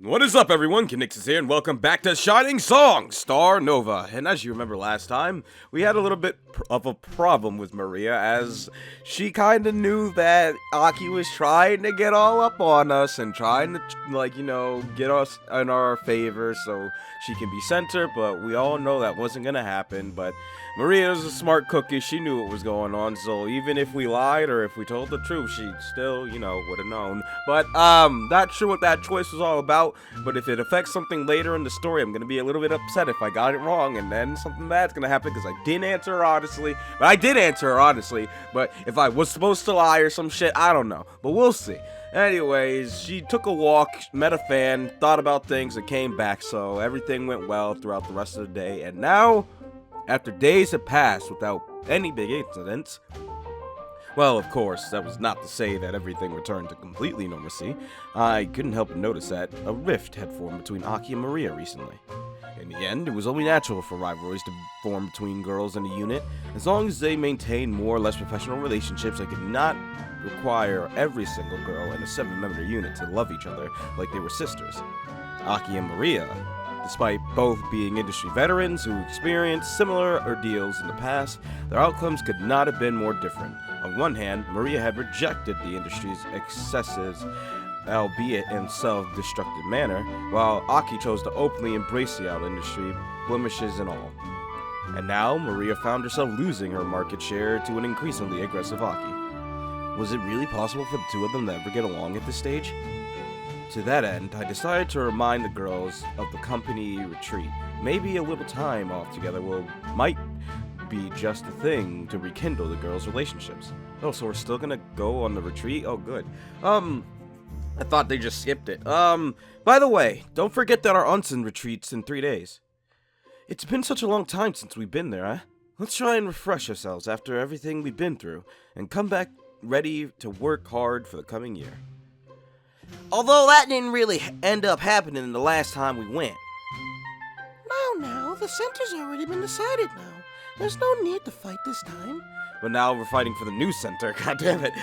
What is up, everyone? Conixis here, and welcome back to Shining Song, Starnova. And as you remember last time, we had a little bit of a problem with Mariya, as she kind of knew that Aki was trying to get all up on us and trying to, get us in our favor so she can be center, but we all know that wasn't gonna happen. But Mariya's a smart cookie. She knew what was going on, so even if we lied or if we told the truth, she still, would have known. But, not sure what that choice was all about, but if it affects something later in the story, I'm gonna be a little bit upset if I got it wrong, and then something bad's gonna happen because I didn't answer her honestly. But I did answer her honestly, but if I was supposed to lie or some shit, I don't know. But we'll see. Anyways, she took a walk, met a fan, thought about things, and came back, so everything went well throughout the rest of the day. And now, after days had passed without any big incidents, well, of course, that was not to say that everything returned to completely normalcy. I couldn't help but notice that a rift had formed between Aki and Mariya recently. In the end, it was only natural for rivalries to form between girls in a unit, as long as they maintained more or less professional relationships. I could not require every single girl in a 7-member unit to love each other like they were sisters. Aki and Mariya, despite both being industry veterans who experienced similar ordeals in the past, their outcomes could not have been more different. On one hand, Mariya had rejected the industry's excesses, albeit in self-destructive manner, while Aki chose to openly embrace the out industry, blemishes and all. And now, Mariya found herself losing her market share to an increasingly aggressive Aki. Was it really possible for the two of them to ever get along at this stage? To that end, I decided to remind the girls of the company retreat. Maybe a little time off together might be just the thing to rekindle the girls' relationships. Oh, so we're still gonna go on the retreat? Oh, good. I thought they just skipped it. By the way, don't forget that our Onsen retreat's in 3 days. It's been such a long time since we've been there, huh? Let's try and refresh ourselves after everything we've been through, and come back ready to work hard for the coming year. Although that didn't really end up happening the last time we went. No, the center's already been decided now. There's no need to fight this time. But now we're fighting for the new center, goddammit.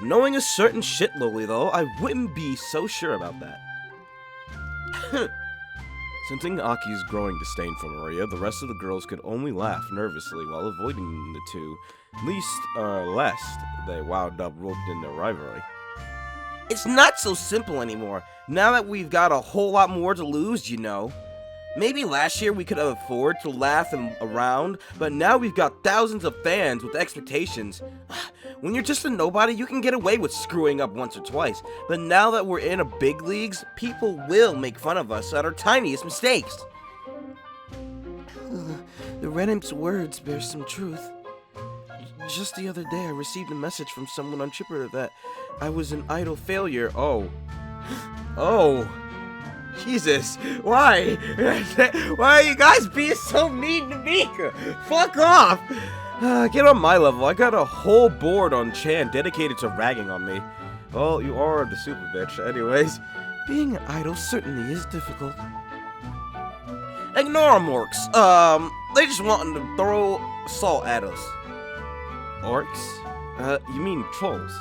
Knowing a certain shit, Loli, though, I wouldn't be so sure about that. Sensing Aki's growing disdain for Mariya, the rest of the girls could only laugh nervously while avoiding the two, lest they wound up roped in their rivalry. It's not so simple anymore, now that we've got a whole lot more to lose, Maybe last year we could afford to laugh around, but now we've got thousands of fans with expectations. When you're just a nobody, you can get away with screwing up once or twice, but now that we're in a big leagues, people will make fun of us at our tiniest mistakes. The Red Imp's words bear some truth. Just the other day, I received a message from someone on Chipper that I was an idol failure. Oh. Jesus, why? Why are you guys being so mean to me? Fuck off! Get on my level. I got a whole board on Chan dedicated to ragging on me. Well, you are the super bitch. Anyways, being an idol certainly is difficult. Ignore them, orcs. They just wanting to throw salt at us. Orcs? You mean trolls?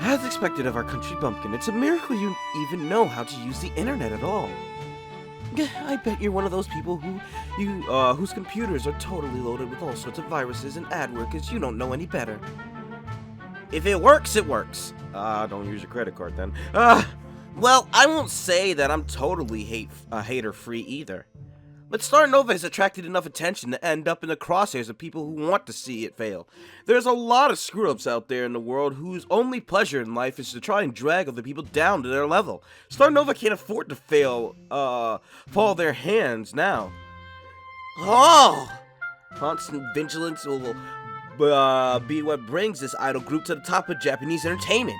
As expected of our country bumpkin, it's a miracle you even know how to use the internet at all. I bet you're one of those people whose computers are totally loaded with all sorts of viruses and adware because you don't know any better. If it works, it works. Don't use your credit card then. Well, I won't say that I'm totally hater-free either. But Starnova has attracted enough attention to end up in the crosshairs of people who want to see it fail. There's a lot of screw-ups out there in the world whose only pleasure in life is to try and drag other people down to their level. Starnova can't afford to fall their hands now. Constant vigilance will be what brings this idol group to the top of Japanese entertainment.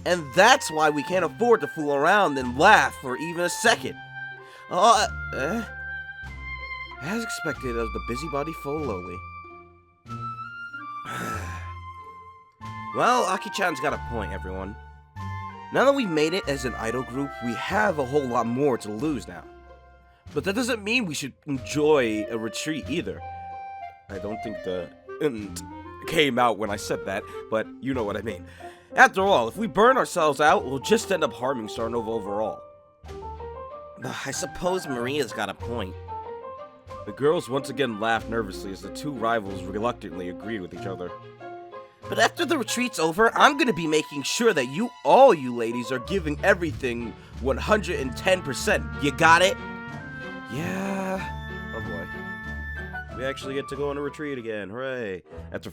And that's why we can't afford to fool around and laugh for even a second. As expected of the busybody foe lowly. Well, Aki-chan's got a point, everyone. Now that we've made it as an idol group, we have a whole lot more to lose now. But that doesn't mean we should enjoy a retreat either. I don't think the came out when I said that, but you know what I mean. After all, if we burn ourselves out, we'll just end up harming Starnova overall. I suppose Mariya's got a point. The girls once again laughed nervously as the two rivals reluctantly agreed with each other. But after the retreat's over, I'm gonna be making sure that all you ladies are giving everything 110%. You got it? Yeah. Oh boy. We actually get to go on a retreat again. Hooray. After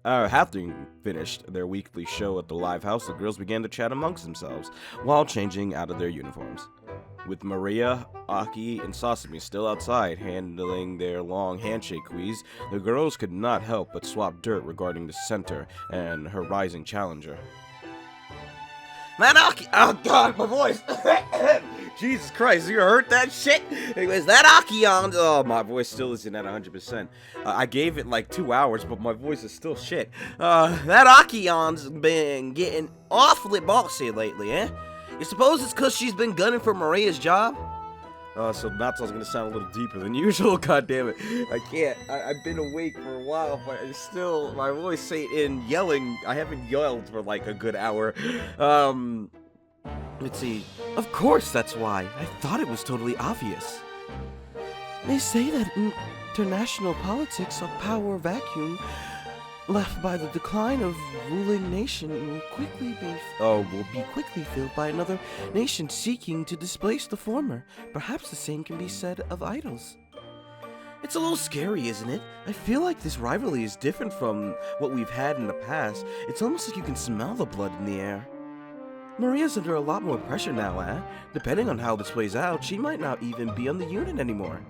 having finished their weekly show at the live house, the girls began to chat amongst themselves while changing out of their uniforms. With Mariya, Aki, and Sasami still outside handling their long handshake quiz, the girls could not help but swap dirt regarding the center and her rising challenger. Man, Aki! Oh god, my voice! Jesus Christ, you heard that shit? Anyways, that Akion... Oh, my voice still isn't at 100%. I gave it like 2 hours, but my voice is still shit. That Akion's been getting awfully bossy lately, eh? You suppose it's because she's been gunning for Mariya's job? So Natsu's gonna sound a little deeper than usual, goddammit. I can't. I've been awake for a while, but it's still, my voice ain't in yelling. I haven't yelled for like a good hour. Let's see. Of course that's why. I thought it was totally obvious. They say that in international politics, a power vacuum left by the decline of ruling nation will be quickly filled by another nation seeking to displace the former. Perhaps the same can be said of idols. It's a little scary, isn't it? I feel like this rivalry is different from what we've had in the past. It's almost like you can smell the blood in the air. Mariya's under a lot more pressure now, eh? Depending on how this plays out, she might not even be on the unit anymore.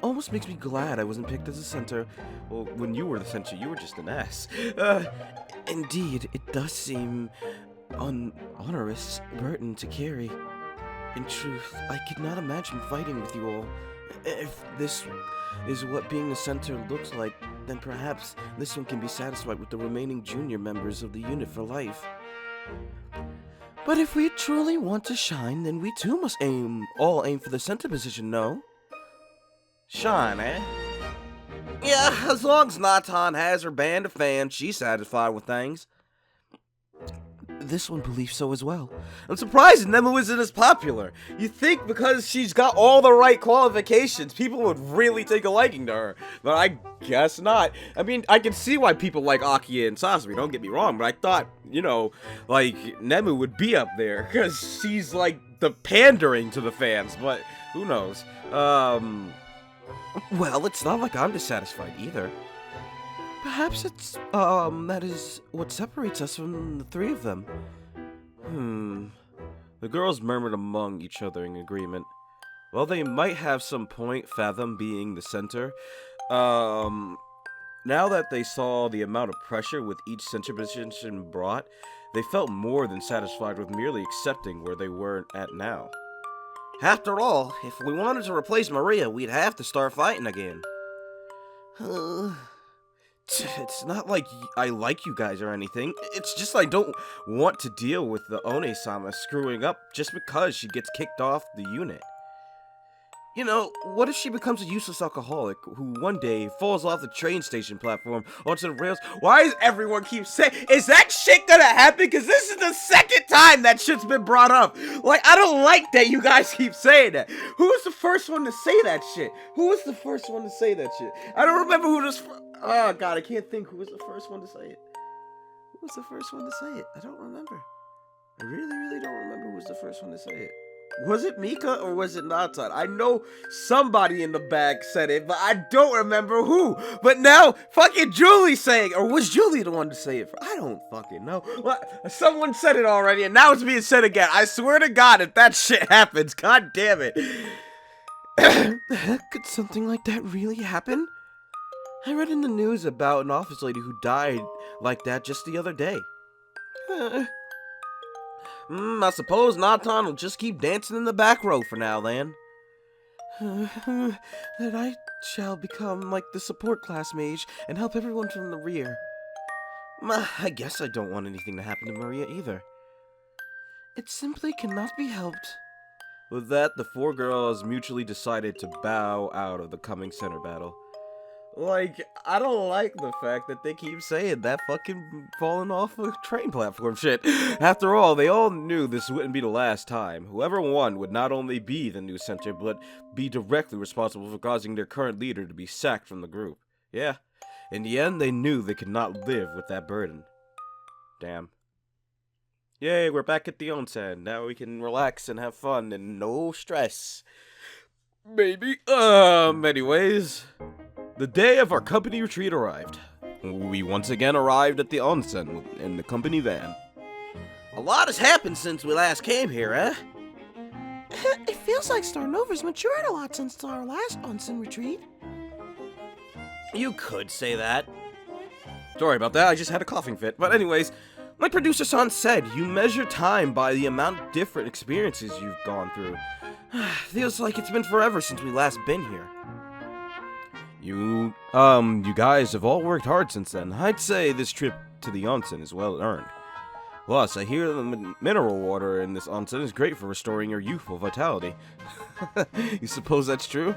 Almost makes me glad I wasn't picked as a center. Well, when you were the center, you were just an ass. Indeed, it does seem an onerous burden to carry. In truth, I could not imagine fighting with you all. If this is what being the center looks like, then perhaps this one can be satisfied with the remaining junior members of the unit for life. But if we truly want to shine, then we too must all aim for the center position, no? Shine, eh? Yeah, as long as Natan has her band of fans, she's satisfied with things. This one believes so as well. I'm surprised Nemu isn't as popular. You think because she's got all the right qualifications, people would really take a liking to her. But I guess not. I mean, I can see why people like Aki and Sasami, don't get me wrong, but I thought, you know, like, Nemu would be up there, because she's, like, the pandering to the fans, but who knows. Well, it's not like I'm dissatisfied either. Perhaps it's, that is what separates us from the three of them. The girls murmured among each other in agreement. While they might have some point, Fathom being the center, now that they saw the amount of pressure with each center position brought, they felt more than satisfied with merely accepting where they were at now. After all, if we wanted to replace Mariya, we'd have to start fighting again. It's not like I like you guys or anything. It's just I don't want to deal with the One-sama screwing up just because she gets kicked off the unit. You know, what if she becomes a useless alcoholic who one day falls off the train station platform onto the rails? Why does everyone keep saying, is that shit gonna happen? Because this is the second time that shit's been brought up. Like, I don't like that you guys keep saying that. Who was the first one to say that shit? Who was the first one to say that shit? I don't remember who was... Oh, God, I can't think who was the first one to say it. Who was the first one to say it? I don't remember. I really, really don't remember who was the first one to say it. Was it Mika or was it Natan? I know somebody in the back said it, but I don't remember who. But now, fucking Julie's saying, or was Julie the one to say it? I don't fucking know. Someone said it already, and now it's being said again. I swear to God, if that shit happens, God damn it. Could something like that really happen? I read in the news about an office lady who died like that just the other day. I suppose Natan will just keep dancing in the back row for now, then. That I shall become like the support class mage and help everyone from the rear. I guess I don't want anything to happen to Mariya either. It simply cannot be helped. With that, the four girls mutually decided to bow out of the coming center battle. Like, I don't like the fact that they keep saying that fucking falling off a train platform shit. After all, they all knew this wouldn't be the last time. Whoever won would not only be the new center, but be directly responsible for causing their current leader to be sacked from the group. Yeah, in the end, they knew they could not live with that burden. Damn. Yay, we're back at the onsen. Now we can relax and have fun and no stress. Maybe. Anyways. The day of our company retreat arrived. We once again arrived at the onsen in the company van. A lot has happened since we last came here, eh? It feels like Starnova's matured a lot since our last onsen retreat. You could say that. Sorry about that, I just had a coughing fit. But anyways, like producer-san said, you measure time by the amount of different experiences you've gone through. Feels like it's been forever since we last been here. You guys have all worked hard since then. I'd say this trip to the onsen is well earned. Plus, I hear the mineral water in this onsen is great for restoring your youthful vitality. You suppose that's true?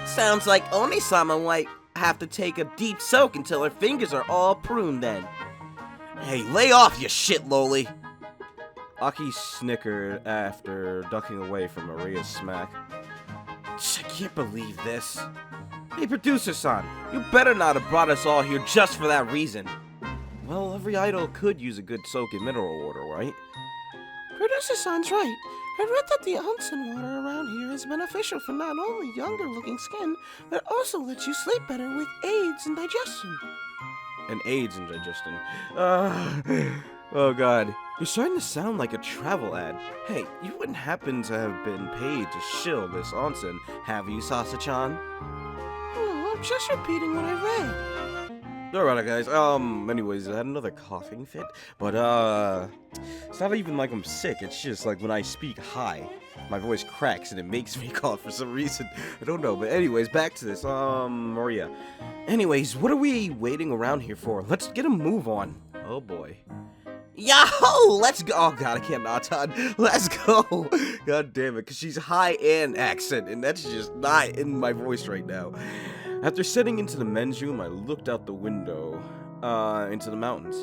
Sounds like Oni-sama might have to take a deep soak until her fingers are all pruned then. Hey, lay off, you shit loli! Aki snickered after ducking away from Mariya's smack. I can't believe this. Hey, producer-san, you better not have brought us all here just for that reason. Well, every idol could use a good soak in mineral water, right? Producer-san's right. I read that the onsen water around here is beneficial for not only younger-looking skin, but also lets you sleep better with aids in digestion. And aids in digestion. Oh god. You're starting to sound like a travel ad. Hey, you wouldn't happen to have been paid to shill this onsen, have you, Sasa-chan? No, I'm just repeating what I read. Alright, guys. Anyways, I had another coughing fit, but, it's not even like I'm sick. It's just like when I speak high, my voice cracks and it makes me cough for some reason. I don't know, but anyways, back to this. Mariya. Anyways, what are we waiting around here for? Let's get a move on. Oh boy. Yahoo! Let's go! Oh god, I can't not on. Let's go! God damn it, because she's high and accent, and that's just not in my voice right now. After sitting into the men's room, I looked out the window, into the mountains.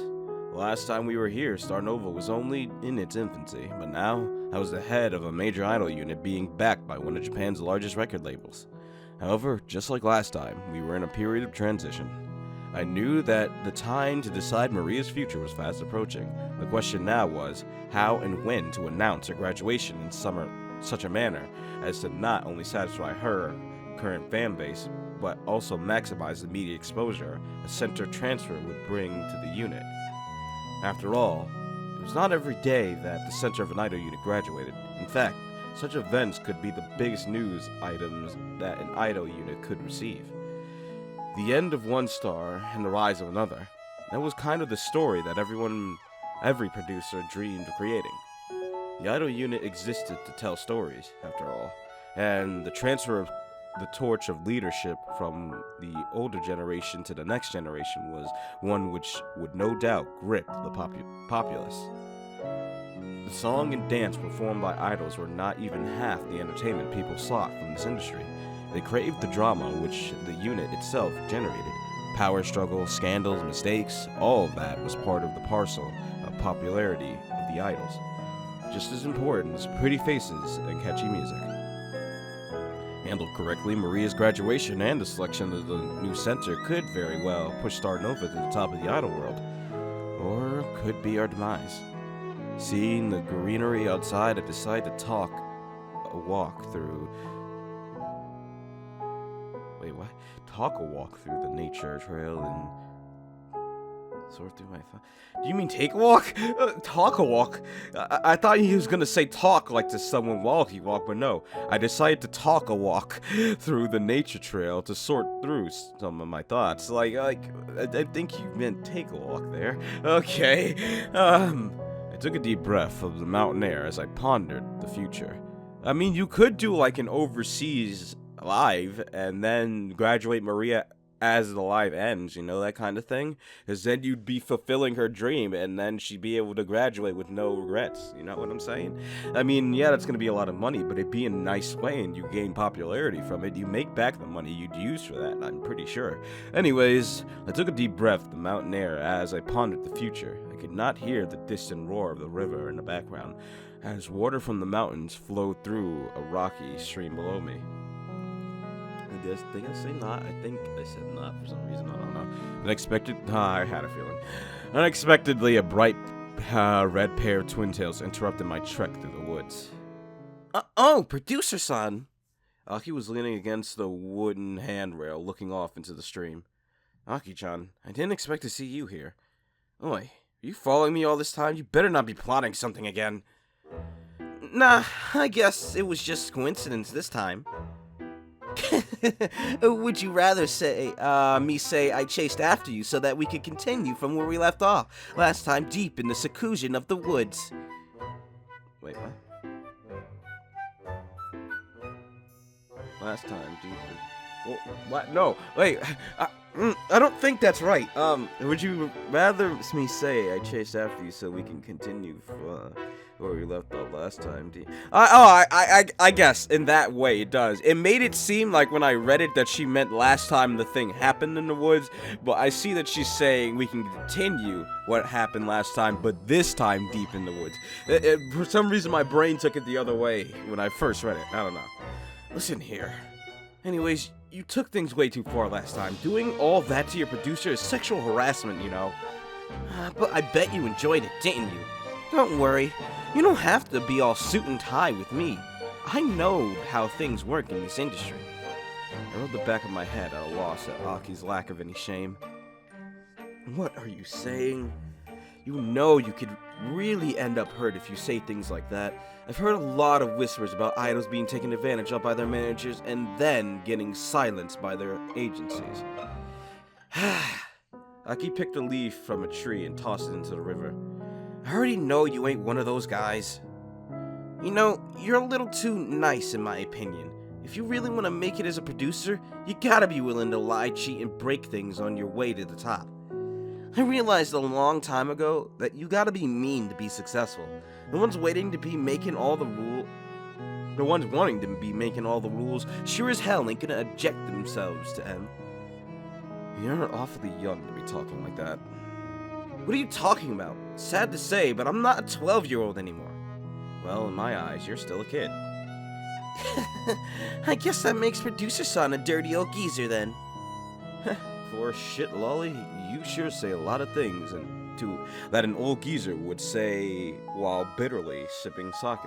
Last time we were here, Starnova was only in its infancy, but now I was the head of a major idol unit being backed by one of Japan's largest record labels. However, just like last time, we were in a period of transition. I knew that the time to decide Mariya's future was fast approaching. The question now was how and when to announce her graduation in such a manner as to not only satisfy her current fan base, but also maximize the media exposure a center transfer would bring to the unit. After all, it was not every day that the center of an idol unit graduated. In fact, such events could be the biggest news items that an idol unit could receive. The end of one star and the rise of another. That was kind of the story that every producer dreamed of creating. The idol unit existed to tell stories, after all, and the transfer of the torch of leadership from the older generation to the next generation was one which would no doubt grip the populace. The song and dance performed by idols were not even half the entertainment people sought from this industry. They craved the drama which the unit itself generated. Power struggles, scandals, mistakes, all of that was part of the parcel of popularity of the idols. Just as important as pretty faces and catchy music. Handled correctly, Mariya's graduation and the selection of the new center could very well push Starnova to the top of the idol world. Or could be our demise. Seeing the greenery outside, I decided to walk through the nature trail and sort through my thoughts. Do you mean take a walk? Talk a walk? I thought he was gonna say talk like to someone while he walked, but no. I decided to talk a walk through the nature trail to sort through some of my thoughts. I think you meant take a walk there. Okay. I took a deep breath of the mountain air as I pondered the future. I mean, you could do like an overseas live and then graduate Mariya as the live ends, you know, that kind of thing. Because then you'd be fulfilling her dream, and then she'd be able to graduate with no regrets. You know what I'm saying? I mean, yeah, that's going to be a lot of money, but it'd be a nice way, and you gain popularity from it. You make back the money you'd use for that, I'm pretty sure. Anyways, I took a deep breath of the mountain air as I pondered the future. I could not hear the distant roar of the river in the background, as water from the mountains flowed through a rocky stream below me. Did I say not? I think I said not for some reason. I don't know. I had a feeling. Unexpectedly, a bright red pair of twin tails interrupted my trek through the woods. Oh, producer-san. Aki was leaning against the wooden handrail, looking off into the stream. Aki-chan, I didn't expect to see you here. Oi, are you following me all this time? You better not be plotting something again. Nah, I guess it was just coincidence this time. Would you rather say, me say I chased after you so that we could continue from where we left off last time deep in the seclusion of the woods? Wait, what? Last time deep in... Well, what? No, wait, I don't think that's right. Would you rather me say I chased after you so we can continue from where we left off last time? I guess in that way it does. It made it seem like when I read it that she meant last time the thing happened in the woods, but I see that she's saying we can continue what happened last time, but this time deep in the woods. For some reason my brain took it the other way when I first read it. I don't know. Listen here. Anyways, you took things way too far last time. Doing all that to your producer is sexual harassment, you know. But I bet you enjoyed it, didn't you? Don't worry. You don't have to be all suit and tie with me. I know how things work in this industry. I rolled the back of my head at a loss at Aki's lack of any shame. What are you saying? You know you could really end up hurt if you say things like that. I've heard a lot of whispers about idols being taken advantage of by their managers and then getting silenced by their agencies. Aki picked a leaf from a tree and tossed it into the river. I already know you ain't one of those guys. You know, you're a little too nice in my opinion. If you really want to make it as a producer, you gotta be willing to lie, cheat, and break things on your way to the top. I realized a long time ago that you gotta be mean to be successful. The ones wanting to be making all the rules sure as hell ain't gonna object themselves to them. You're awfully young to be talking like that. What are you talking about? Sad to say, but I'm not a 12-year-old anymore. Well, in my eyes, you're still a kid. I guess that makes producer-son a dirty old geezer then. For shit, Lolly, you sure say a lot of things that an old geezer would say while bitterly sipping sake.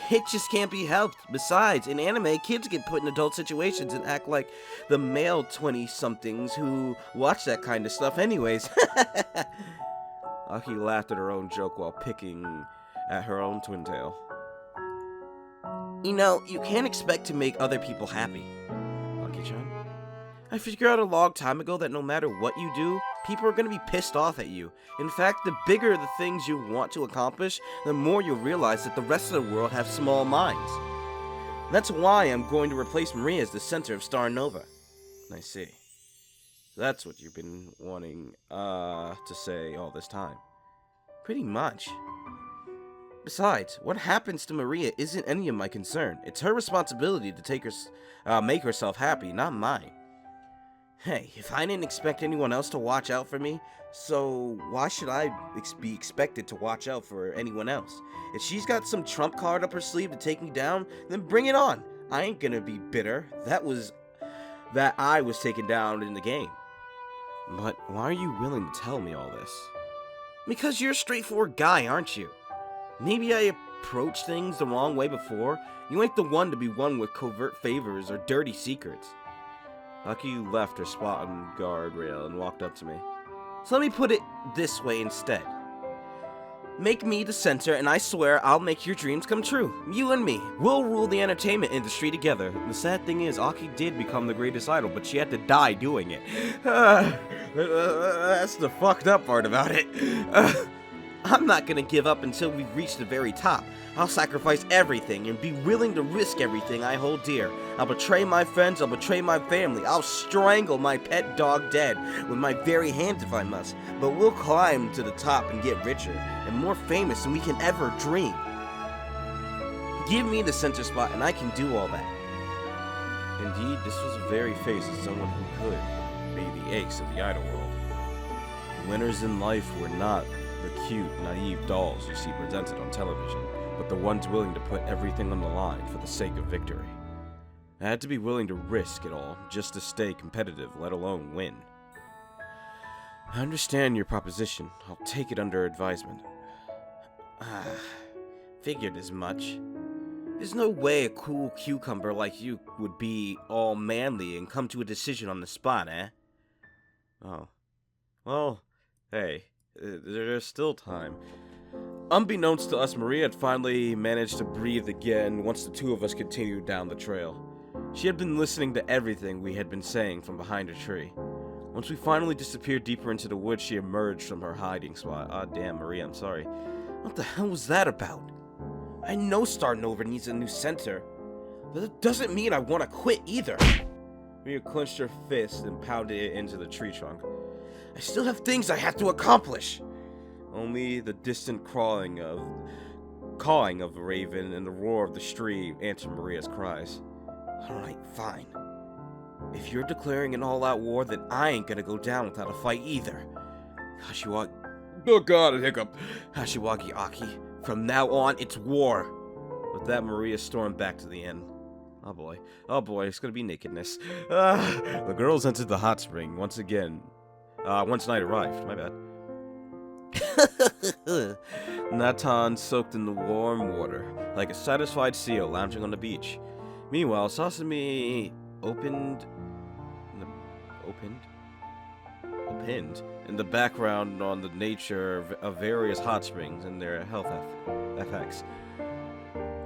It just can't be helped. Besides, in anime, kids get put in adult situations and act like the male 20-somethings who watch that kind of stuff anyways. Aki laughed at her own joke while picking at her own twin tail. You know, you can't expect to make other people happy. Aki-chan? I figured out a long time ago that no matter what you do, people are going to be pissed off at you. In fact, the bigger the things you want to accomplish, the more you'll realize that the rest of the world have small minds. That's why I'm going to replace Mariya as the center of Starnova. I see. That's what you've been wanting to say all this time. Pretty much. Besides, what happens to Mariya isn't any of my concern. It's her responsibility to make herself happy, not mine. Hey, if I didn't expect anyone else to watch out for me, so why should I be expected to watch out for anyone else? If she's got some trump card up her sleeve to take me down, then bring it on. I ain't gonna be bitter. That I was taken down in the game. But why are you willing to tell me all this? Because you're a straightforward guy, aren't you? Maybe I approached things the wrong way before. You ain't the one to be won with covert favors or dirty secrets. Aki left her spot on the guardrail and walked up to me. So let me put it this way instead. Make me the center, and I swear I'll make your dreams come true. You and me, we'll rule the entertainment industry together. The sad thing is, Aki did become the greatest idol, but she had to die doing it. That's the fucked up part about it. I'm not gonna give up until we've reached the very top. I'll sacrifice everything and be willing to risk everything I hold dear. I'll betray my friends, I'll betray my family, I'll strangle my pet dog dead with my very hands if I must. But we'll climb to the top and get richer and more famous than we can ever dream. Give me the center spot and I can do all that. Indeed, this was the very face of someone who could be the ace of the idol world. The winners in life were not the cute, naive dolls you see presented on television, but the ones willing to put everything on the line for the sake of victory. I had to be willing to risk it all just to stay competitive, let alone win. I understand your proposition. I'll take it under advisement. Figured as much. There's no way a cool cucumber like you would be all manly and come to a decision on the spot, eh? Oh. Well, hey, there's still time. Unbeknownst to us, Mariya had finally managed to breathe again once the two of us continued down the trail. She had been listening to everything we had been saying from behind a tree. Once we finally disappeared deeper into the woods, she emerged from her hiding spot. Ah, damn, Mariya, I'm sorry. What the hell was that about? I know Starnova needs a new center, but that doesn't mean I want to quit either. Mariya clenched her fist and pounded it into the tree trunk. I still have things I have to accomplish. Only the distant cawing of the raven and the roar of the stream answered Mariya's cries. Alright, fine. If you're declaring an all-out war, then I ain't gonna go down without a fight either. Oh god, a hiccup. Hashiwagi Aki, from now on, it's war. With that, Mariya stormed back to the inn. Oh boy, it's gonna be nakedness. The girls entered the hot spring once again. Once night arrived, my bad. Natan soaked in the warm water, like a satisfied seal lounging on the beach. Meanwhile, Sasami opened in the background on the nature of various hot springs and their health effects.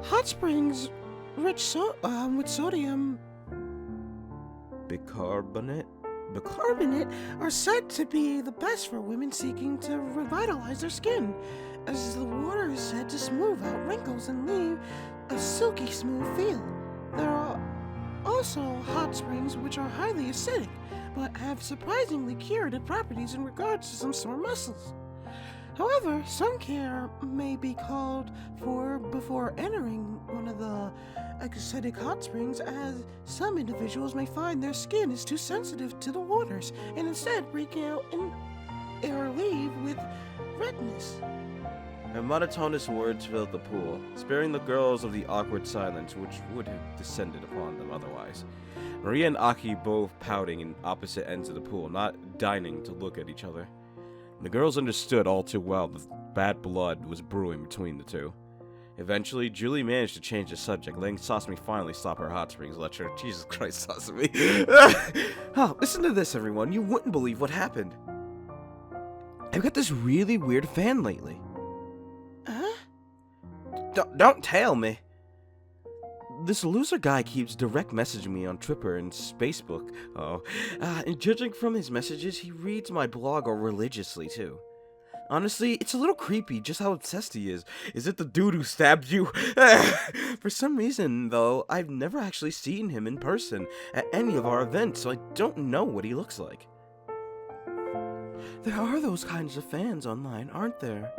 Hot springs rich with sodium Bicarbonate? bicarbonate are said to be the best for women seeking to revitalize their skin, as the water is said to smooth out wrinkles and leave a silky smooth feel. There are also hot springs which are highly acidic, but have surprisingly curative properties in regards to some sore muscles. However, some care may be called for before entering one of the acidic hot springs, as some individuals may find their skin is too sensitive to the waters and instead break out or leave with redness. Her monotonous words filled the pool, sparing the girls of the awkward silence which would have descended upon them otherwise. Mariya and Aki both pouting in opposite ends of the pool, not deigning to look at each other. The girls understood all too well that bad blood was brewing between the two. Eventually, Julie managed to change the subject, letting Sasami finally stop her hot springs lecture. Jesus Christ, Sasami. Oh, listen to this, everyone. You wouldn't believe what happened. I've got this really weird fan lately. Huh? Don't tell me. This loser guy keeps direct messaging me on Twitter and Facebook. And judging from his messages, he reads my blog religiously too. Honestly, it's a little creepy just how obsessed he is. Is it the dude who stabbed you? For some reason, though, I've never actually seen him in person at any of our events, so I don't know what he looks like. There are those kinds of fans online, aren't there?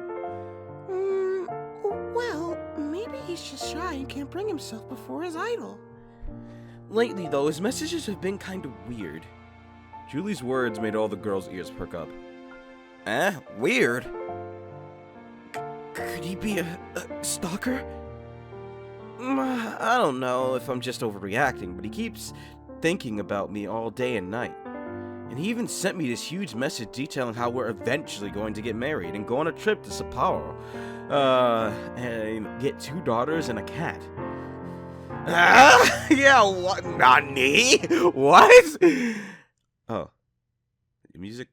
Well, maybe he's just shy and can't bring himself before his idol. Lately, though, his messages have been kind of weird. Julie's words made all the girls' ears perk up. Weird? Could he be a stalker? I don't know if I'm just overreacting, but he keeps thinking about me all day and night. And he even sent me this huge message detailing how we're eventually going to get married and go on a trip to Sapporo. And get 2 daughters and a cat. Yeah, what? Nani? What? Oh. The music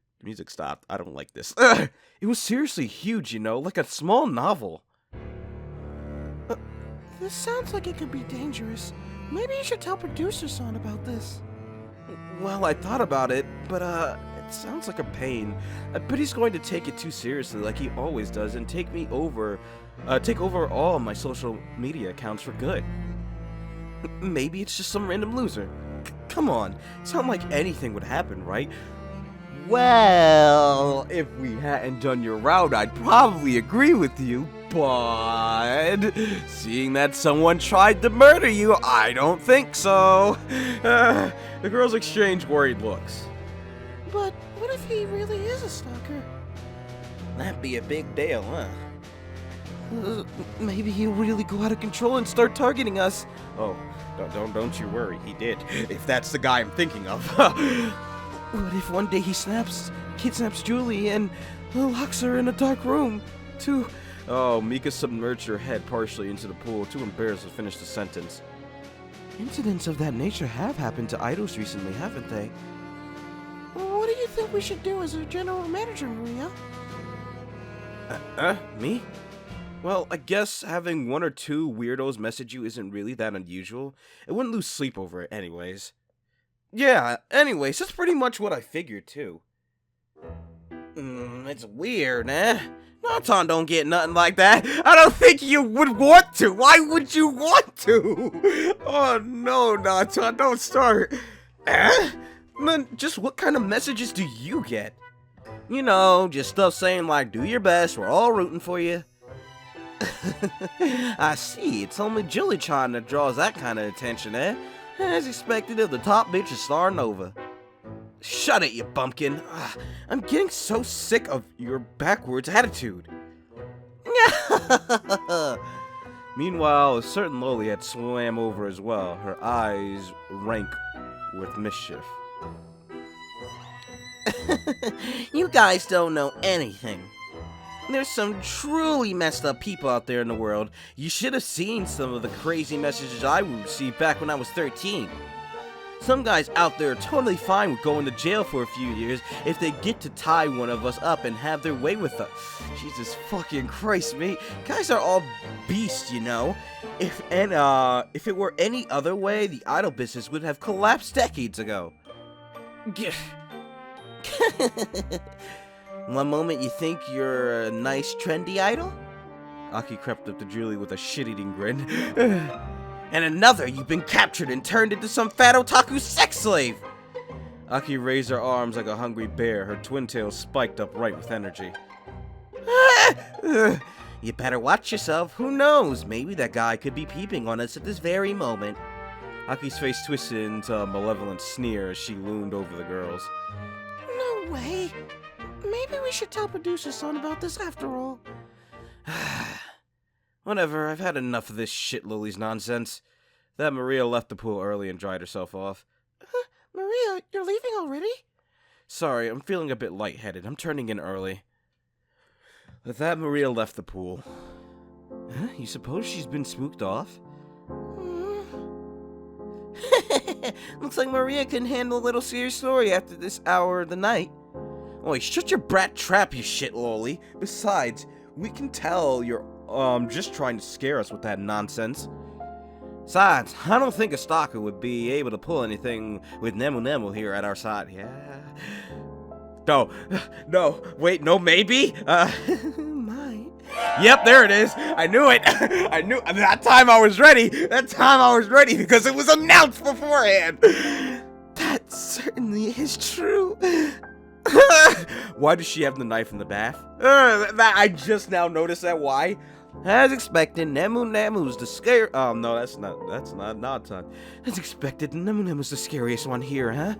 stopped. I don't like this. It was seriously huge, you know, like a small novel. This sounds like it could be dangerous. Maybe you should tell producer Son about this. Well, I thought about it, but That sounds like a pain. I bet he's going to take it too seriously like he always does and take over all my social media accounts for good. Maybe it's just some random loser. Come on, it's not like anything would happen, right? Well, if we hadn't done your route, I'd probably agree with you, but seeing that someone tried to murder you, I don't think so. The girls exchange worried looks. But what if he really is a stalker? That'd be a big deal, huh? Maybe he'll really go out of control and start targeting us. Oh, don't you worry, he did. If that's the guy I'm thinking of. What if one day he kidnaps Julie and locks her in a dark room? Oh, Mika submerged her head partially into the pool, too embarrassed to finish the sentence. Incidents of that nature have happened to idols recently, haven't they? What do you think we should do as a general manager, Mariya? Me? Well, I guess having one or two weirdos message you isn't really that unusual. I wouldn't lose sleep over it anyways. Yeah, anyways, that's pretty much what I figured too. It's weird, eh? Natan don't get nothing like that. I don't think you would want to. Why would you want to? Oh no, Natan, don't start. Man, just what kind of messages do you get? You know, just stuff saying like, do your best, we're all rooting for you. I see, it's only Julie-chan that draws that kind of attention, eh? As expected of the top bitch of Starnova. Shut it, you bumpkin. I'm getting so sick of your backwards attitude. Meanwhile, a certain loli had swam over as well, her eyes rank with mischief. You guys don't know anything. There's some truly messed up people out there in the world. You should have seen some of the crazy messages I received back when I was 13. Some guys out there are totally fine with going to jail for a few years if they get to tie one of us up and have their way with us. Jesus fucking Christ, mate. Guys are all beasts, you know. If it were any other way, the idol business would have collapsed decades ago. One moment you think you're a nice, trendy idol? Aki crept up to Julie with a shit-eating grin. And another, you've been captured and turned into some fat otaku sex slave! Aki raised her arms like a hungry bear, her twin tails spiked upright with energy. You better watch yourself. Who knows? Maybe that guy could be peeping on us at this very moment. Aki's face twisted into a malevolent sneer as she loomed over the girls. No way. Maybe we should tell producer Son about this after all. Whatever, I've had enough of this shit Lily's nonsense. That Mariya left the pool early and dried herself off. Mariya, you're leaving already? Sorry, I'm feeling a bit lightheaded. I'm turning in early. With that, Mariya left the pool. Huh? You suppose she's been spooked off? Looks like Mariya can handle a little serious story after this hour of the night. Oi, shut your brat trap, you shit loli. Besides, we can tell you're just trying to scare us with that nonsense. Besides, I don't think a stalker would be able to pull anything with Nemu Nemu here at our side. Yeah. No, wait, no, maybe? Might. Yep, there it is. I knew it. I knew that time I was ready. Because it was announced beforehand. That certainly is true. Why does she have the knife in the bath? I just now noticed that. Why? As expected, Nemu Nemu's the scare. Oh no, that's not Natan. As expected, Nemu Nemu's the scariest one here, huh?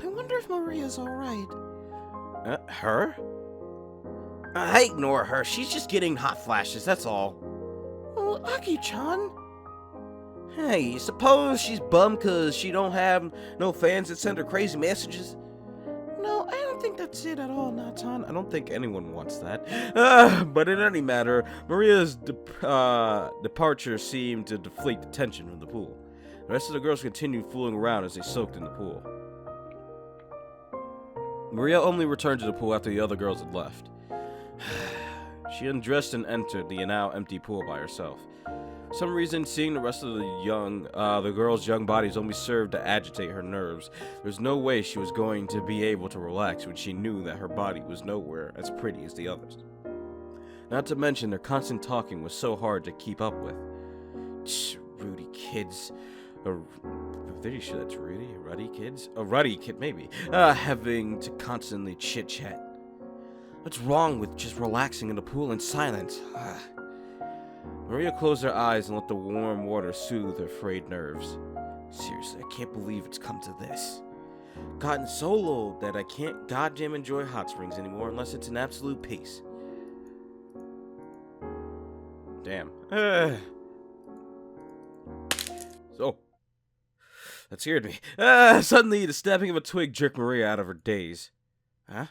I wonder if Mariya's alright. Her? I ignore her. She's just getting hot flashes. That's all. Well, Aki-chan. Hey, suppose she's bummed because she don't have no fans that send her crazy messages? No, I don't think that's it at all, Natan. I don't think anyone wants that. But in any matter, Mariya's departure seemed to deflate the tension from the pool. The rest of the girls continued fooling around as they soaked in the pool. Mariya only returned to the pool after the other girls had left. She undressed and entered the now empty pool by herself. For some reason, seeing the rest of the girl's young bodies only served to agitate her nerves. There's no way she was going to be able to relax when she knew that her body was nowhere as pretty as the others. Not to mention, their constant talking was so hard to keep up with. Ruddy kids. Pretty sure that's Rudy? Ruddy kids? A ruddy kid, maybe. Having to constantly chit-chat. What's wrong with just relaxing in the pool in silence? Mariya closed her eyes and let the warm water soothe her frayed nerves. Seriously, I can't believe it's come to this. Gotten so low that I can't goddamn enjoy hot springs anymore unless it's an absolute peace. Damn. So, that scared me. Suddenly, the snapping of a twig jerked Mariya out of her daze. Huh?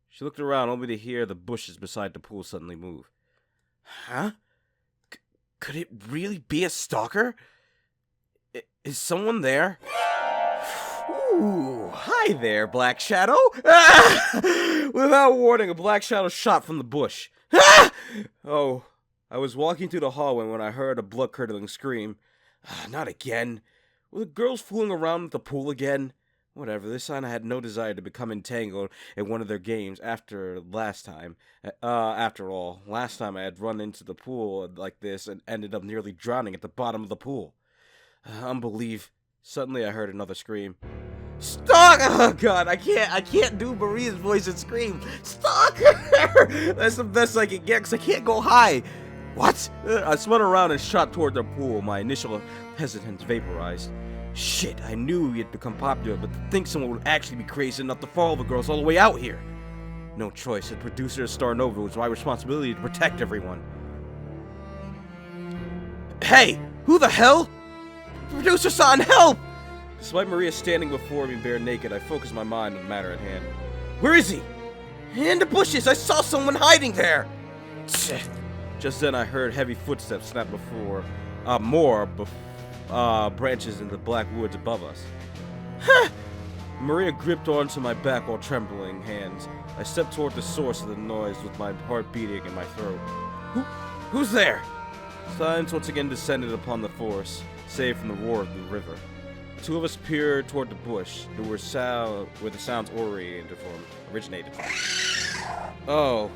She looked around only to hear the bushes beside the pool suddenly move. Huh? Could it really be a stalker? Is someone there? Ooh, hi there, Black Shadow! Without warning, a black shadow shot from the bush. Oh, I was walking through the hallway when I heard a blood-curdling scream. Not again. Were the girls fooling around at the pool again? Whatever, this time I had no desire to become entangled in one of their games after last time. After all, last time I had run into the pool like this and ended up nearly drowning at the bottom of the pool. Unbelief. Suddenly I heard another scream. Stalker! Oh god, I can't do Mariya's voice and scream. Stalker! That's the best I can get because I can't go high. What? I spun around and shot toward the pool, my initial hesitance vaporized. Shit, I knew he had become popular, but to think someone would actually be crazy enough to follow the girls all the way out here. No choice, the producer of Starnova was my responsibility to protect everyone. Hey, who the hell? Producer son, help! Despite Mariya standing before me bare naked, I focused my mind on the matter at hand. Where is he? In the bushes, I saw someone hiding there! Just then I heard heavy footsteps snap before, branches in the black woods above us. Mariya gripped onto my back while trembling hands. I stepped toward the source of the noise with my heart beating in my throat. Who's there? Silence once again descended upon the forest, save from the roar of the river. The two of us peered toward the bush, where the sounds originated from. Oh.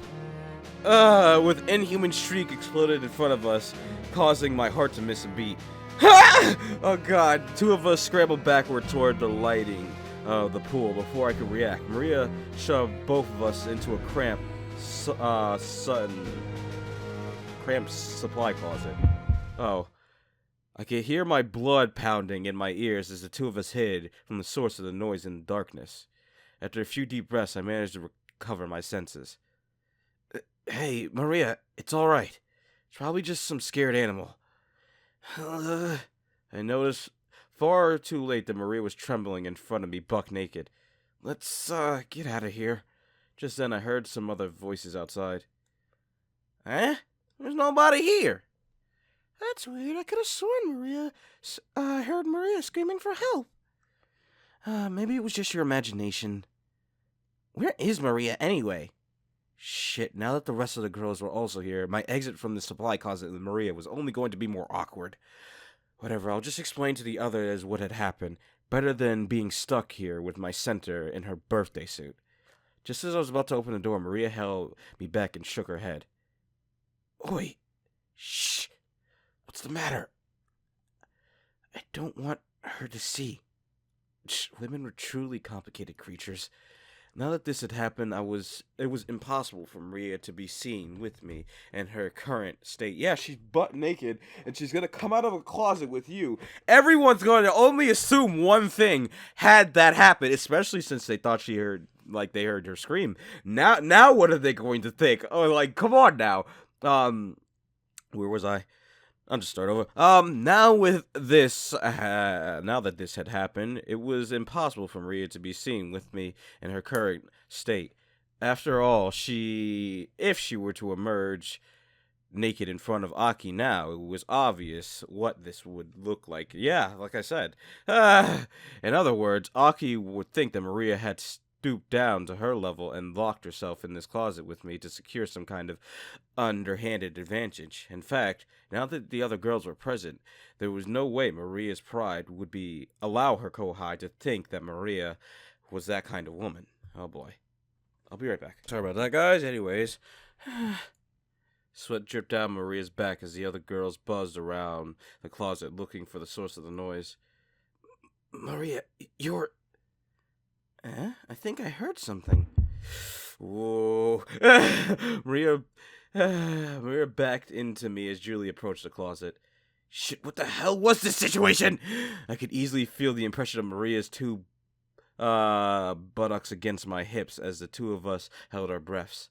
With inhuman shriek exploded in front of us, causing my heart to miss a beat. Oh god, the two of us scrambled backward toward the lighting of the pool before I could react. Mariya shoved both of us into a cramped supply closet. Oh. I could hear my blood pounding in my ears as the two of us hid from the source of the noise in the darkness. After a few deep breaths, I managed to recover my senses. Hey, Mariya, it's alright. It's probably just some scared animal. I noticed far too late that Mariya was trembling in front of me, buck naked. Let's, get out of here. Just then I heard some other voices outside. Eh? There's nobody here. That's weird. I could have sworn I heard Mariya screaming for help. Maybe it was just your imagination. Where is Mariya anyway? Shit, now that the rest of the girls were also here, my exit from the supply closet with Mariya was only going to be more awkward. Whatever, I'll just explain to the others what had happened. Better than being stuck here with my center in her birthday suit. Just as I was about to open the door, Mariya held me back and shook her head. Oi! Shh! What's the matter? I don't want her to see. Women were truly complicated creatures. Now that this had happened, it was impossible for Mariya to be seen with me in her current state. Yeah, she's butt naked, and she's gonna come out of a closet with you. Everyone's going to only assume one thing had that happened, especially since they thought they heard her scream. Now what are they going to think? Oh, like, come on now. Where was I? I'll just start over. Now that this had happened, it was impossible for Mariya to be seen with me in her current state. After all, if she were to emerge naked in front of Aki now, it was obvious what this would look like. Yeah, like I said. In other words, Aki would think that Mariya had stooped down to her level and locked herself in this closet with me to secure some kind of underhanded advantage. In fact, now that the other girls were present, there was no way Maria's pride would allow her kohai to think that Mariya was that kind of woman. Oh boy. I'll be right back. Sorry about that, guys. Anyways, sweat dripped down Maria's back as the other girls buzzed around the closet looking for the source of the noise. Mariya, you're... I think I heard something. Whoa. Mariya backed into me as Julie approached the closet. Shit, what the hell was this situation? I could easily feel the impression of Maria's two buttocks against my hips as the two of us held our breaths.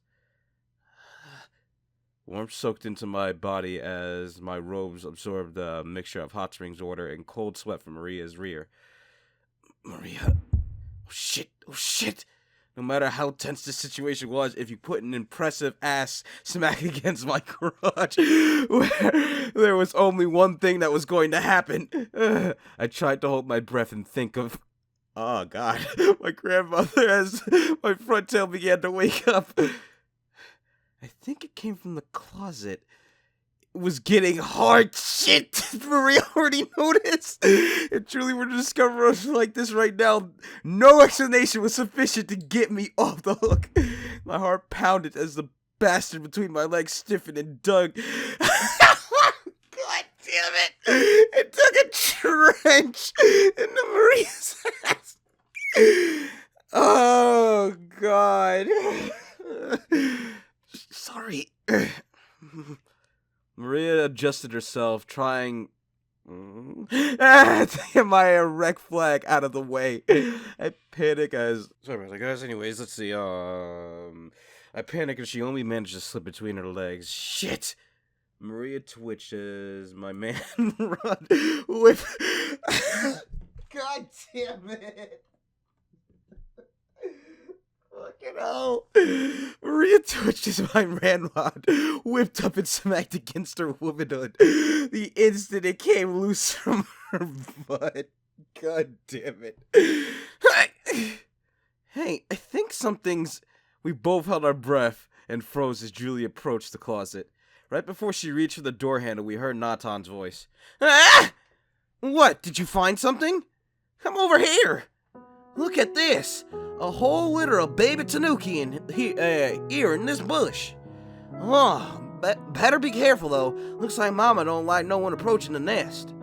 Warmth soaked into my body as my robes absorbed a mixture of hot springs water and cold sweat from Maria's rear. Mariya, oh shit. No matter how tense the situation was, if you put an impressive ass smack against my crotch, there was only one thing that was going to happen. I tried to hold my breath and think of... Oh, God. My grandmother, as my front tail began to wake up. I think it came from the closet. It was getting hard. Shit! Mariya already noticed. If truly were to discover us like this right now, no explanation was sufficient to get me off the hook. My heart pounded as the bastard between my legs stiffened and dug. God damn it! It took a trench into Mariya's ass. Oh, God. Sorry. Mariya adjusted herself, trying to get my erect flag out of the way. I panic as... Sorry about that, guys. Anyways, let's see. I panic as she only managed to slip between her legs. Shit! Mariya twitches. My man run with... God damn it. Fucking hell. Mariya twitched as my ramrod whipped up and smacked against her womanhood. The instant it came loose from her butt. God damn it. Hey, I think something's... We both held our breath and froze as Julie approached the closet. Right before she reached for the door handle, we heard Natan's voice. Ah! What, did you find something? Come over here. Look at this. A whole litter of baby tanuki here in this bush. Oh, better be careful though. Looks like Mama don't like no one approaching the nest.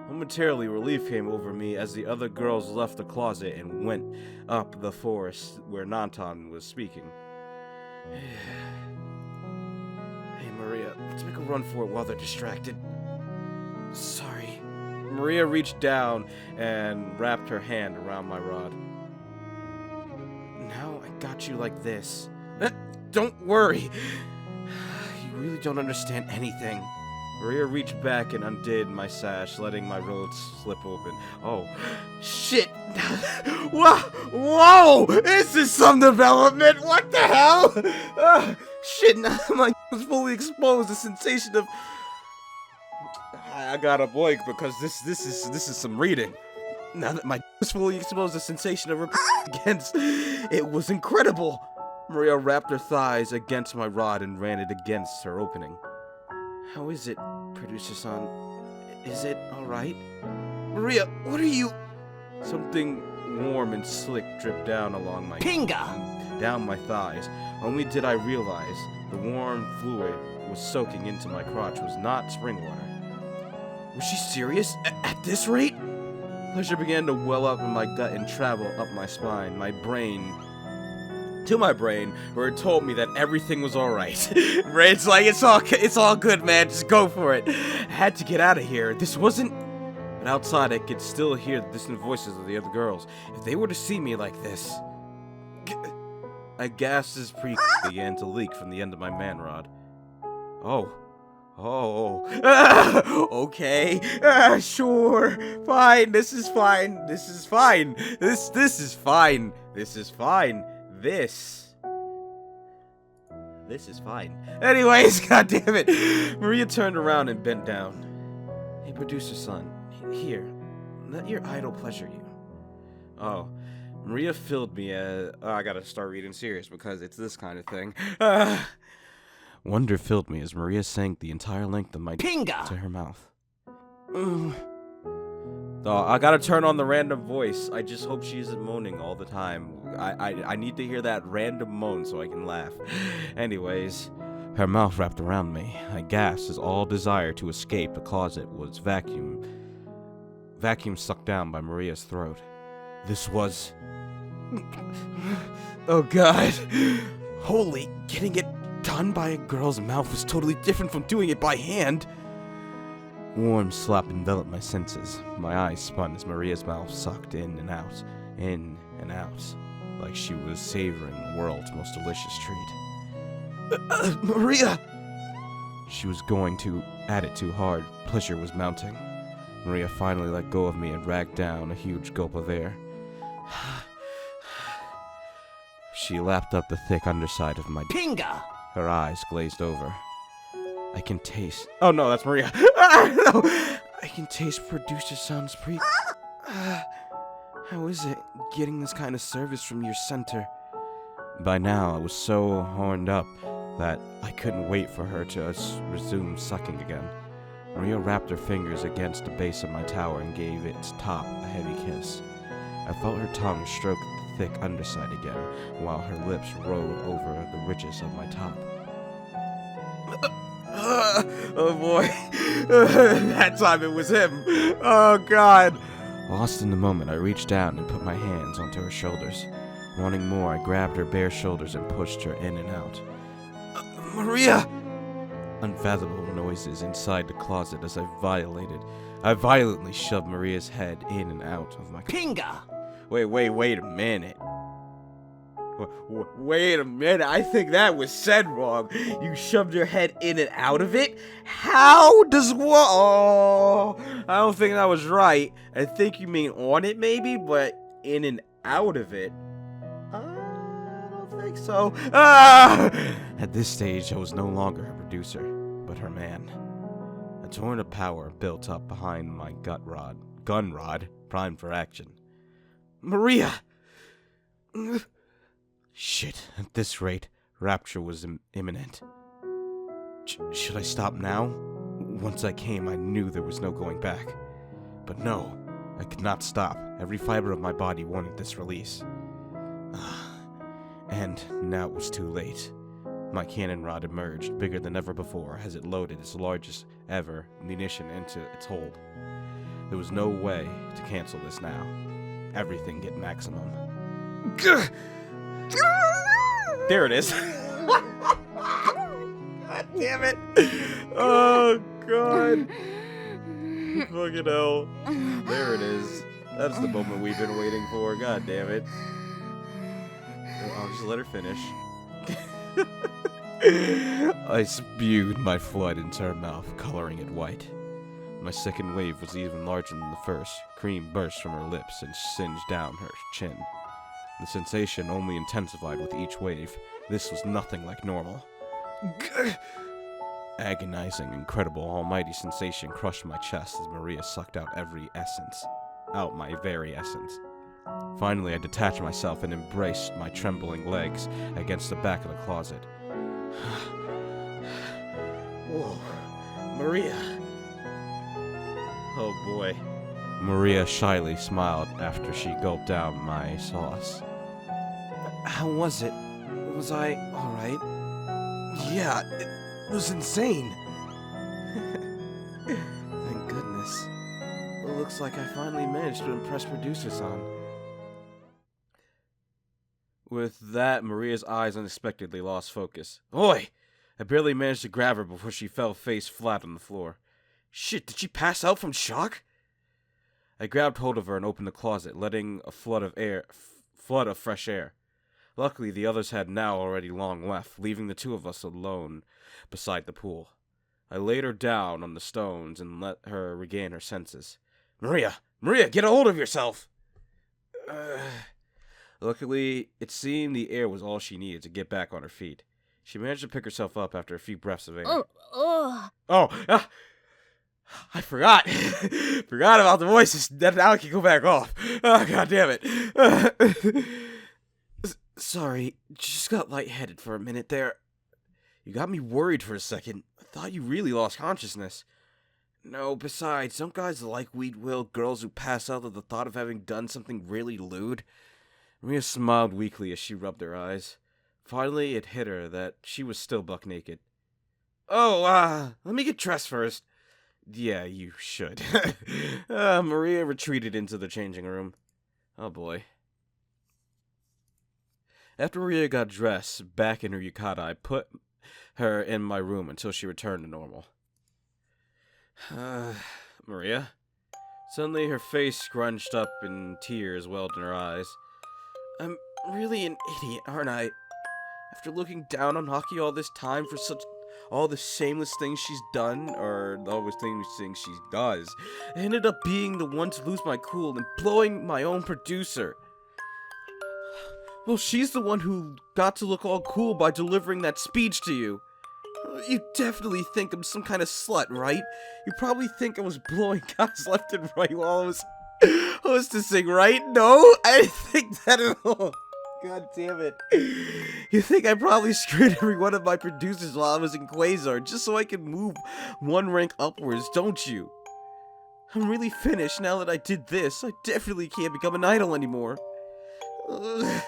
Momentarily, relief came over me as the other girls left the closet and went up the forest where Natan was speaking. Hey, Mariya, let's make a run for it while they're distracted. Sorry. Mariya reached down and wrapped her hand around my rod. Now I got you like this. Don't worry. You really don't understand anything. Mariya reached back and undid my sash, letting my robe slip open. Oh, shit! Whoa! This is some development. What the hell? Shit! Now my was fully exposed. The sensation of I got a boy because this is some reading. Now that my was fully exposed, the sensation of against it was incredible. Mariya wrapped her thighs against my rod and ran it against her opening. How is it, Producer-san? Is it alright? Mariya, what are you... Something warm and slick dripped down along my... Pinga! Down my thighs. Only did I realize the warm fluid was soaking into my crotch was not spring water. Was she serious? At this rate? Pleasure began to well up in my gut and travel up my spine, to my brain, where it told me that everything was alright. It's like, it's all good, man, just go for it. I had to get out of here. This wasn't... But outside, I could still hear the distant voices of the other girls. If they were to see me like this... I gasped as began to leak from the end of my man rod. Oh. Okay. Sure. Fine. This is fine. This is fine. This is fine. This is fine. This is fine. Anyways, goddammit. Mariya turned around and bent down. Hey, Producer-son. Here. Let your idol pleasure you. Oh. Mariya filled me I gotta start reading serious because it's this kind of thing. Wonder filled me as Mariya sank the entire length of my Pinga! to her mouth. I gotta turn on the random voice. I just hope she isn't moaning all the time. I need to hear that random moan so I can laugh. Anyways, her mouth wrapped around me. I gasped as all desire to escape the closet was vacuum sucked down by Mariya's throat. This was... Oh god. Holy, getting it done by a girl's mouth was totally different from doing it by hand. Warm slap enveloped my senses. My eyes spun as Mariya's mouth sucked in and out, like she was savoring the world's most delicious treat. Mariya! She was going to at it too hard. Pleasure was mounting. Mariya finally let go of me and dragged down a huge gulp of air. She lapped up the thick underside of my Pinga! Her eyes glazed over. I can taste... Oh no, that's Mariya. No. I can taste producer son's pre... How is it getting this kind of service from your center? By now, I was so horned up that I couldn't wait for her to resume sucking again. Mariya wrapped her fingers against the base of my tower and gave its top a heavy kiss. I felt her tongue stroke the thick underside again, while her lips rode over the ridges of my top. Oh boy. That time it was him. Oh god. Lost in the moment, I reached down and put my hands onto her shoulders. Wanting more, I grabbed her bare shoulders and pushed her in and out. Mariya! Unfathomable noises inside the closet as I violently shoved Mariya's head in and out of my... Pinga! Wait a minute. Wait a minute, I think that was said wrong. You shoved your head in and out of it? How does what? Oh, I don't think that was right. I think you mean on it maybe, but in and out of it? I don't think so. At this stage, I was no longer her producer, but her man. A torrent of power built up behind my gun rod, primed for action. Mariya! Shit, at this rate, rapture was imminent. Should I stop now? Once I came, I knew there was no going back. But no, I could not stop. Every fiber of my body wanted this release. And now it was too late. My cannon rod emerged, bigger than ever before, as it loaded its largest ever munition into its hold. There was no way to cancel this now. Everything get maximum. Gah! There it is. God damn it. Oh, God. Fucking hell. There it is. That's the moment we've been waiting for. God damn it. I'll just let her finish. I spewed my flood into her mouth, coloring it white. My second wave was even larger than the first. Cream burst from her lips and singed down her chin. The sensation only intensified with each wave. This was nothing like normal. Agonizing, incredible, almighty sensation crushed my chest as Mariya sucked out my very essence. Finally, I detached myself and embraced my trembling legs against the back of the closet. Whoa, Mariya. Oh boy. Mariya shyly smiled after she gulped down my sauce. How was it? Was I alright? Yeah, it was insane. Thank goodness. It looks like I finally managed to impress producer-san. With that, Mariya's eyes unexpectedly lost focus. Oi! I barely managed to grab her before she fell face flat on the floor. Shit, did she pass out from shock? I grabbed hold of her and opened the closet, letting a flood of fresh air. Luckily, the others had now already long left, leaving the two of us alone beside the pool. I laid her down on the stones and let her regain her senses. Mariya, get a hold of yourself! Luckily, it seemed the air was all she needed to get back on her feet. She managed to pick herself up after a few breaths of air. I forgot. Forgot about the voices. Now I can go back off. Oh, god damn it. Sorry, just got lightheaded for a minute there. You got me worried for a second. I thought you really lost consciousness. No, besides, some guys like weed-willed girls who pass out at the thought of having done something really lewd. Maria smiled weakly as she rubbed her eyes. Finally, it hit her that she was still buck naked. Oh, let me get dressed first. Yeah, you should. Maria retreated into the changing room. Oh boy. After Maria got dressed, back in her yukata, I put her in my room until she returned to normal. Maria? Suddenly her face scrunched up and tears welled in her eyes. I'm really an idiot, aren't I? After looking down on Hockey all this time for all the shameless things she's done, or all the things she does, I ended up being the one to lose my cool and blowing my own producer. Well, she's the one who got to look all cool by delivering that speech to you. You definitely think I'm some kind of slut, right? You probably think I was blowing guys left and right while I was hostessing, right? No, I didn't think that at all. God damn it. You think I probably screwed every one of my producers while I was in Quasar just so I could move one rank upwards, don't you? I'm really finished now that I did this. I definitely can't become an idol anymore. Ugh.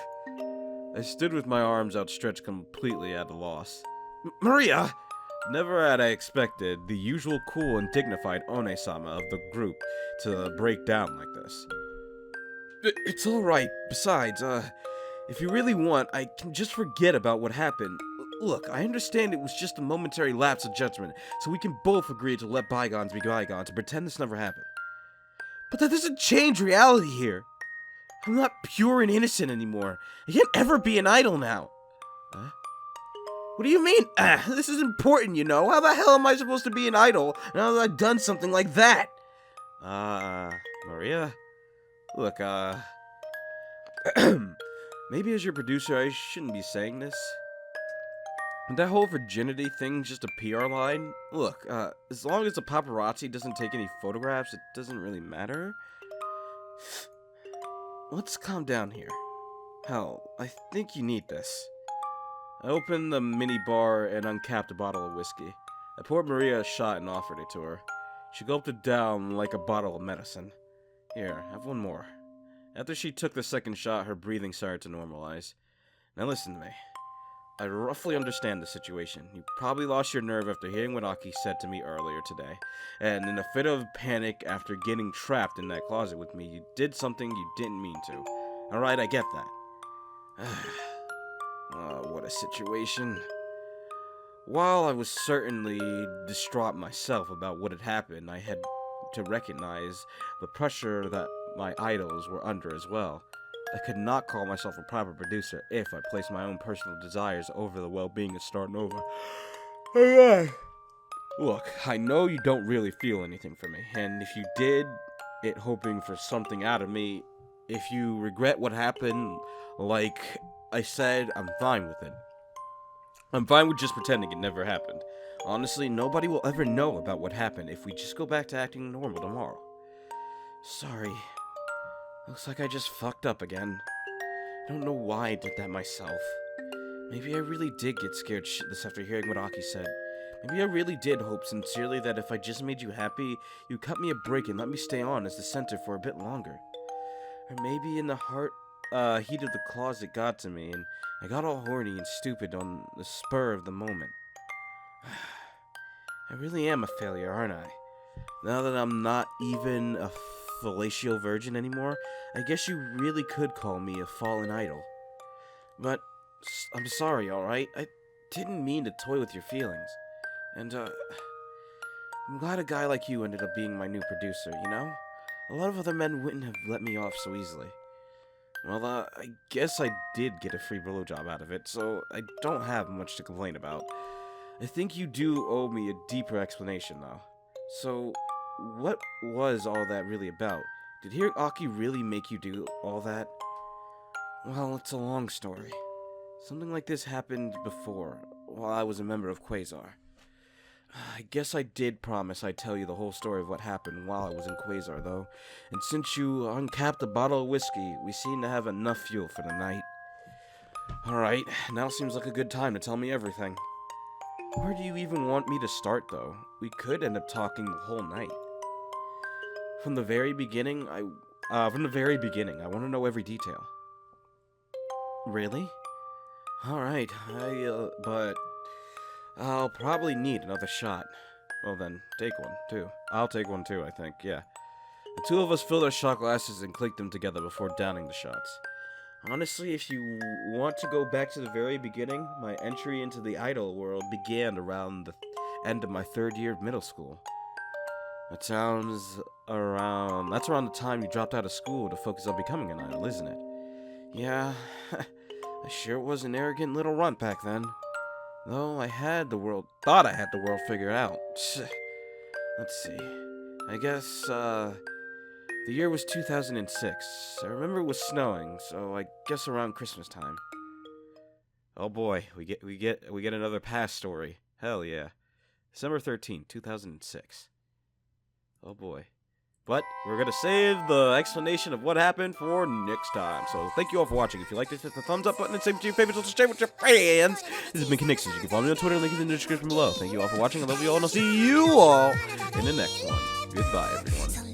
I stood with my arms outstretched, completely at a loss. Maria! Never had I expected the usual cool and dignified One-sama of the group to break down like this. It's alright. Besides, if you really want, I can just forget about what happened. Look, I understand it was just a momentary lapse of judgment, so we can both agree to let bygones be bygones and pretend this never happened. But that doesn't change reality here. I'm not pure and innocent anymore. I can't ever be an idol now. Huh? What do you mean? This is important, you know. How the hell am I supposed to be an idol now that I've done something like that? Maria? Look, maybe as your producer I shouldn't be saying this. That whole virginity thing's just a PR line. Look, as long as the paparazzi doesn't take any photographs, it doesn't really matter. Let's calm down here. Hell, I think you need this. I opened the mini bar and uncapped a bottle of whiskey. I poured Maria a shot and offered it to her. She gulped it down like a bottle of medicine. Here, have one more. After she took the second shot, her breathing started to normalize. Now listen to me. I roughly understand the situation. You probably lost your nerve after hearing what Aki said to me earlier today. And in a fit of panic after getting trapped in that closet with me, you did something you didn't mean to. Alright, I get that. What a situation. While I was certainly distraught myself about what had happened, I had to recognize the pressure that my idols were under as well. I could not call myself a proper producer if I placed my own personal desires over the well-being of Starnova. Look, I know you don't really feel anything for me, and if you did it hoping for something out of me, if you regret what happened, like I said, I'm fine with it. I'm fine with just pretending it never happened. Honestly, nobody will ever know about what happened if we just go back to acting normal tomorrow. Sorry. Looks like I just fucked up again. I don't know why I did that myself. Maybe I really did get scared shitless after hearing what Aki said. Maybe I really did hope sincerely that if I just made you happy, you'd cut me a break and let me stay on as the center for a bit longer. Or maybe in the heat of the closet got to me, and I got all horny and stupid on the spur of the moment. I really am a failure, aren't I? Now that I'm not even a fellatio virgin anymore, I guess you really could call me a fallen idol. But I'm sorry, alright? I didn't mean to toy with your feelings. And, I'm glad a guy like you ended up being my new producer, you know? A lot of other men wouldn't have let me off so easily. Well, I guess I did get a free blowjob out of it, so I don't have much to complain about. I think you do owe me a deeper explanation, though. So, what was all that really about? Did hearing Aki really make you do all that? Well, it's a long story. Something like this happened before, while I was a member of Quasar. I guess I did promise I'd tell you the whole story of what happened while I was in Quasar, though. And since you uncapped a bottle of whiskey, we seem to have enough fuel for the night. Alright, now seems like a good time to tell me everything. Where do you even want me to start, though? We could end up talking the whole night. From the very beginning, I want to know every detail. Really? Alright, but I'll probably need another shot. Well then, take one, too. I'll take one too, I think, yeah. The two of us filled our shot glasses and clicked them together before downing the shots. Honestly, if you want to go back to the very beginning, my entry into the idol world began around the end of my 3rd year of middle school. That's around the time you dropped out of school to focus on becoming an idol, isn't it? Yeah, I sure was an arrogant little runt back then. Though thought I had the world figured out. Let's see. I guess, the year was 2006. I remember it was snowing, so I guess around Christmas time. Oh boy, we get another past story. Hell yeah. December 13th, 2006. Oh boy. But we're going to save the explanation of what happened for next time. So thank you all for watching. If you liked it, hit the thumbs up button and save it to your favorites. Also share with your friends. This has been Conixis. You can follow me on Twitter. Link in the description below. Thank you all for watching. I love you all, and I'll see you all in the next one. Goodbye, everyone.